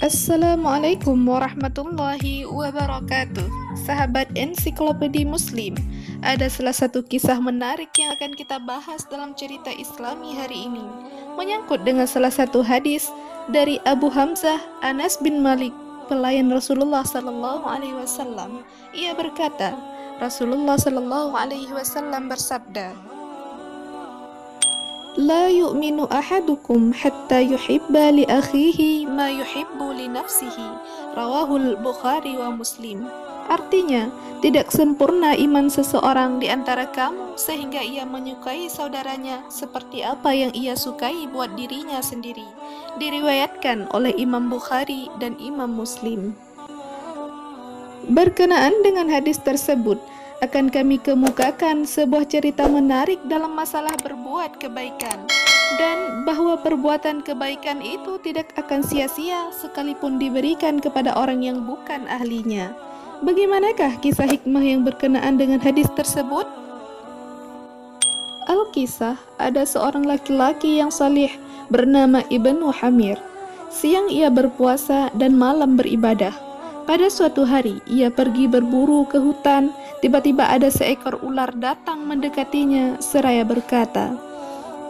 Assalamualaikum warahmatullahi wabarakatuh. Sahabat Ensiklopedi Muslim, ada salah satu kisah menarik yang akan kita bahas dalam cerita Islami hari ini, menyangkut dengan salah satu hadis dari Abu Hamzah Anas bin Malik, pelayan Rasulullah Sallallahu Alaihi Wasallam. Ia berkata, Rasulullah Sallallahu Alaihi Wasallam bersabda, La yu'minu ahadukum hatta yuhibba li akhihi ma yuhibbu li nafsihi. Rawahul Bukhari wa Muslim. Artinya, tidak sempurna iman seseorang di antara kamu sehingga ia menyukai saudaranya seperti apa yang ia sukai buat dirinya sendiri. Diriwayatkan oleh Imam Bukhari dan Imam Muslim. Berkenaan dengan hadis tersebut, akan kami kemukakan sebuah cerita menarik dalam masalah berbuat kebaikan, dan bahwa perbuatan kebaikan itu tidak akan sia-sia sekalipun diberikan kepada orang yang bukan ahlinya. Bagaimanakah kisah hikmah yang berkenaan dengan hadis tersebut? Al-Kisah, ada seorang laki-laki yang salih bernama Ibnu Hamir. Siang ia berpuasa dan malam beribadah. Pada suatu hari, ia pergi berburu ke hutan. Tiba-tiba ada seekor ular datang mendekatinya seraya berkata,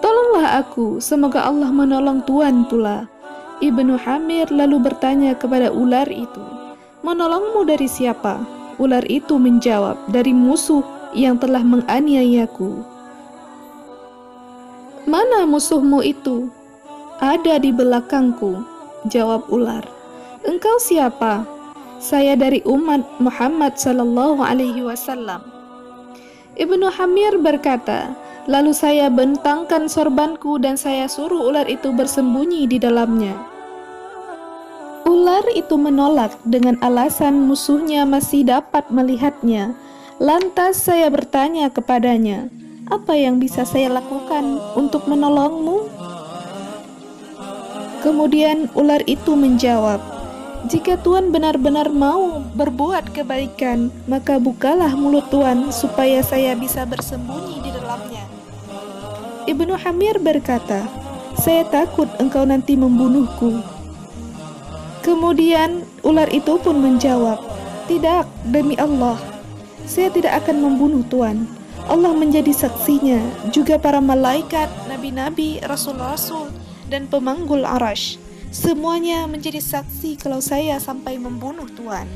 "Tolonglah aku, semoga Allah menolong Tuan pula." Ibnu Hamir lalu bertanya kepada ular itu, "Menolongmu dari siapa?" Ular itu menjawab, "Dari musuh yang telah menganiayaku." "Mana musuhmu itu?" "Ada di belakangku," jawab ular. "Engkau siapa?" "Saya dari umat Muhammad sallallahu alaihi wasallam." Ibnu Hamir berkata, "Lalu saya bentangkan sorbanku dan saya suruh ular itu bersembunyi di dalamnya." Ular itu menolak dengan alasan musuhnya masih dapat melihatnya. Lantas saya bertanya kepadanya, "Apa yang bisa saya lakukan untuk menolongmu?" Kemudian ular itu menjawab, "Jika Tuan benar-benar mau berbuat kebaikan, maka bukalah mulut Tuan supaya saya bisa bersembunyi di dalamnya." Ibnu Hamir berkata, "Saya takut engkau nanti membunuhku." Kemudian ular itu pun menjawab, "Tidak, demi Allah, saya tidak akan membunuh Tuan. Allah menjadi saksinya, juga para malaikat, nabi-nabi, rasul-rasul, dan pemanggul arash. Semuanya menjadi saksi kalau saya sampai membunuh Tuan."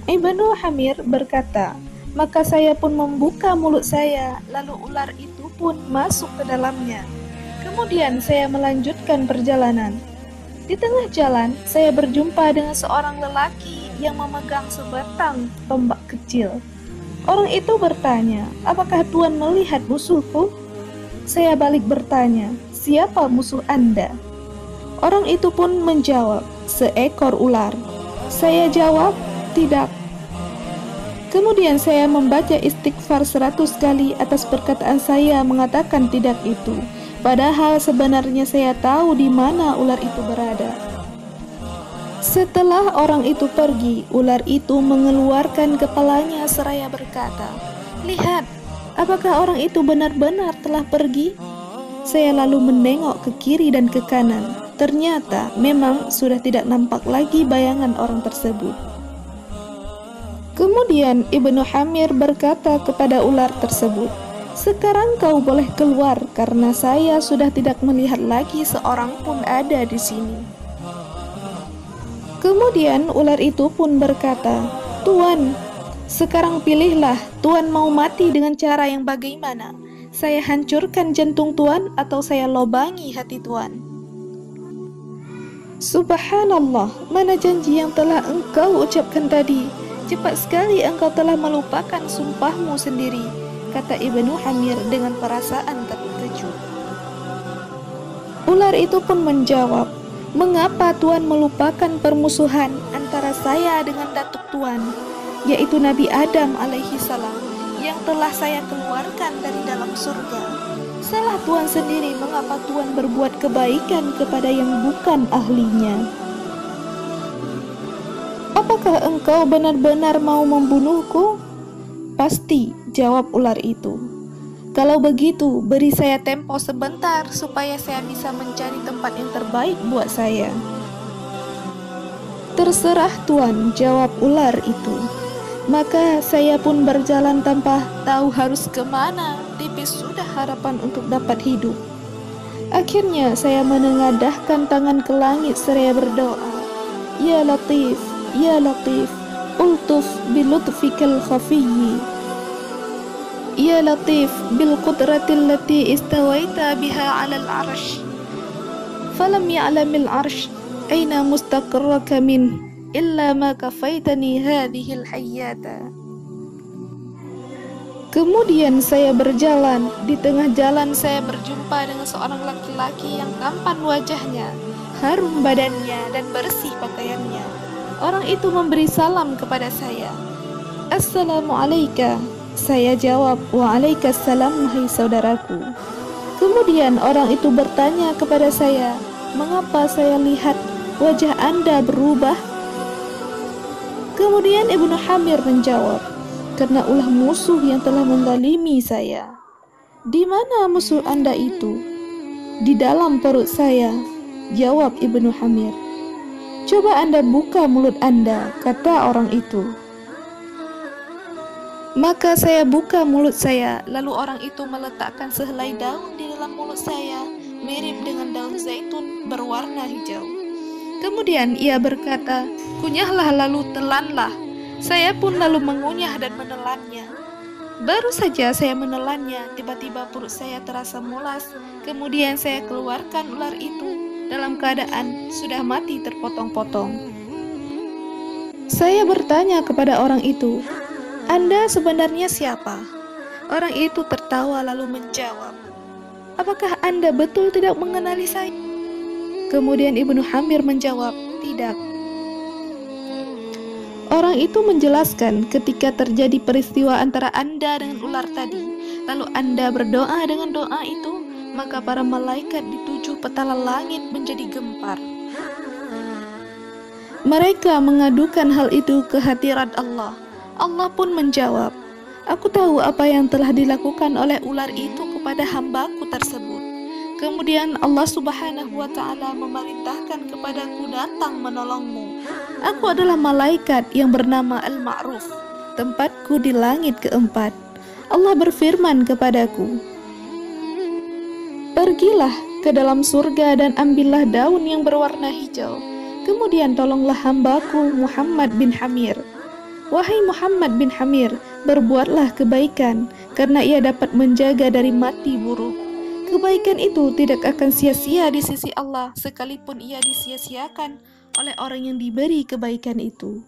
Ibnu Hamir berkata, "Maka saya pun membuka mulut saya, lalu ular itu pun masuk ke dalamnya. Kemudian saya melanjutkan perjalanan. Di tengah jalan, saya berjumpa dengan seorang lelaki yang memegang sebatang tombak kecil. Orang itu bertanya, 'Apakah Tuan melihat musuhku?' Saya balik bertanya, 'Siapa musuh Anda?' Orang itu pun menjawab, 'Seekor ular.' Saya jawab, 'Tidak.' Kemudian saya membaca istighfar 100 kali atas perkataan saya mengatakan tidak itu. Padahal sebenarnya saya tahu di mana ular itu berada." Setelah orang itu pergi, ular itu mengeluarkan kepalanya seraya berkata, "Lihat, apakah orang itu benar-benar telah pergi?" Saya lalu menengok ke kiri dan ke kanan. Ternyata memang sudah tidak nampak lagi bayangan orang tersebut. Kemudian Ibnu Hamir berkata kepada ular tersebut, "Sekarang kau boleh keluar karena saya sudah tidak melihat lagi seorang pun ada di sini." Kemudian ular itu pun berkata, "Tuan, sekarang pilihlah, Tuan mau mati dengan cara yang bagaimana? Saya hancurkan jantung Tuan atau saya lobangi hati Tuan?" "Subhanallah, mana janji yang telah engkau ucapkan tadi? Cepat sekali engkau telah melupakan sumpahmu sendiri," kata Ibnu Hamir dengan perasaan terkejut. Ular itu pun menjawab, "Mengapa Tuan melupakan permusuhan antara saya dengan datuk Tuan, yaitu Nabi Adam alaihi salam, yang telah saya keluarkan dari dalam surga? Salah Tuan sendiri mengapa Tuan berbuat kebaikan kepada yang bukan ahlinya. Apakah engkau benar-benar mau membunuhku?" "Pasti," jawab ular itu. "Kalau begitu, beri saya tempo sebentar supaya saya bisa mencari tempat yang terbaik buat saya." Terserah Tuan, jawab ular itu. Maka saya pun berjalan tanpa tahu harus kemana. Tipis sudah harapan untuk dapat hidup. Akhirnya saya menengadahkan tangan ke langit seraya berdoa, Ya Latif, Ya Latif, ultuf bilutfikal khafiyyi. Ya Latif bil qudratil lati istawaita biha 'alal 'arsy. Falam ya'lamil 'arsy aina mustaqarraka min illa ma kafaitani hadhil hayyata. Kemudian saya berjalan. Di tengah jalan saya berjumpa dengan seorang laki-laki yang tampan wajahnya, harum badannya, dan bersih pakaiannya. Orang itu memberi salam kepada saya. Assalamualaikum. Saya jawab, Waalaikumsalam wahai saudaraku. Kemudian orang itu bertanya kepada saya, mengapa saya lihat wajah Anda berubah? Kemudian Ibnu Hamir menjawab, karena ulah musuh yang telah menzalimi saya. Di mana musuh Anda itu? Di dalam perut saya, jawab Ibnu Hamir. Coba Anda buka mulut Anda, kata orang itu. Maka saya buka mulut saya, lalu orang itu meletakkan sehelai daun di dalam mulut saya, mirip dengan daun zaitun berwarna hijau. Kemudian ia berkata, kunyahlah lalu telanlah. Saya pun lalu mengunyah dan menelannya. Baru saja saya menelannya, tiba-tiba perut saya terasa mulas. Kemudian saya keluarkan ular itu dalam keadaan sudah mati terpotong-potong. Saya bertanya kepada orang itu, Anda sebenarnya siapa? Orang itu tertawa lalu menjawab, apakah Anda betul tidak mengenali saya? Kemudian Ibnu Hamir menjawab, tidak. Orang itu menjelaskan ketika terjadi peristiwa antara Anda dengan ular tadi, lalu Anda berdoa dengan doa itu, maka para malaikat di 7 petala langit menjadi gempar. Mereka mengadukan hal itu ke hadirat Allah. Allah pun menjawab, aku tahu apa yang telah dilakukan oleh ular itu kepada hambaku tersebut. Kemudian Allah Subhanahu wa Ta'ala memerintahkan kepadaku datang menolongmu. Aku adalah malaikat yang bernama Al-Ma'ruf, tempatku di langit keempat. Allah berfirman kepadaku, pergilah ke dalam surga dan ambillah daun yang berwarna hijau. Kemudian tolonglah hambaku Muhammad bin Hamir. Wahai Muhammad bin Hamir, berbuatlah kebaikan, karena ia dapat menjaga dari mati buruk. Kebaikan itu tidak akan sia-sia di sisi Allah, sekalipun ia disia-siakan oleh orang yang diberi kebaikan itu.